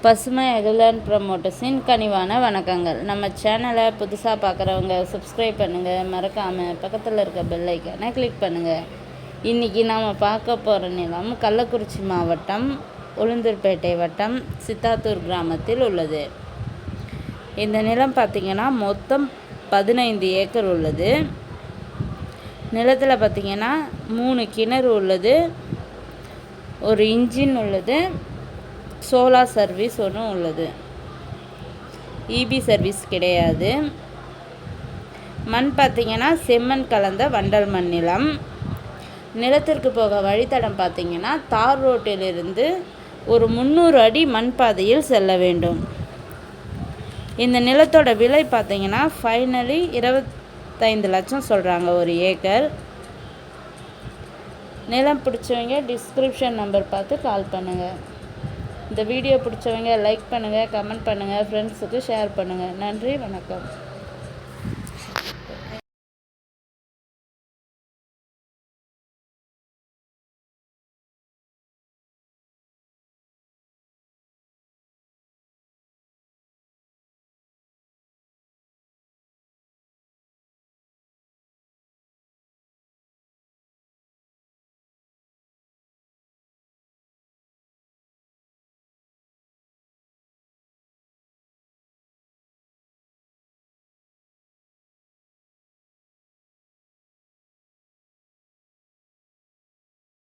பசுமை அகிலன் ப்ரமோட்டர்ஸின் கனிவான வணக்கங்கள். நம்ம சேனலை புதுசாக பார்க்குறவங்க சப்ஸ்கிரைப் பண்ணுங்கள், மறக்காமல் பக்கத்தில் இருக்க பெல் ஐக்கானை கிளிக் பண்ணுங்கள். இன்றைக்கி நாம் பார்க்க போகிற நிலம் கள்ளக்குறிச்சி மாவட்டம் உளுந்தூர்பேட்டை வட்டம் சித்தாத்தூர் கிராமத்தில் உள்ளது. இந்த நிலம் பார்த்திங்கன்னா மொத்தம் 15 ஏக்கர் உள்ளது. நிலத்தில் பார்த்திங்கன்னா 3 கிணறு உள்ளது, ஒரு இன்ஜின் உள்ளது, சோலார் சர்வீஸ் ஒன்று உள்ளது. இபி சர்வீஸ் கிடையாது. மண் பார்த்திங்கன்னா செம்மண் கலந்த வண்டல் மண் நிலம். நிலத்திற்கு போக வழித்தடம் பார்த்திங்கன்னா தார் ரோட்டிலிருந்து ஒரு 300 அடி மண் பாதையில் செல்ல வேண்டும். இந்த நிலத்தோட விலை பார்த்திங்கன்னா ஃபைனலி 25 லட்சம் சொல்கிறாங்க ஒரு ஏக்கர். நிலம் பிடிச்சவங்க டிஸ்கிரிப்ஷன் நம்பர் பார்த்து கால் பண்ணுங்கள். இந்த வீடியோ பிடிச்சவங்க லைக் பண்ணுங்கள், கமெண்ட் பண்ணுங்கள், ஃப்ரெண்ட்ஸுக்கு ஷேர் பண்ணுங்கள். நன்றி, வணக்கம்.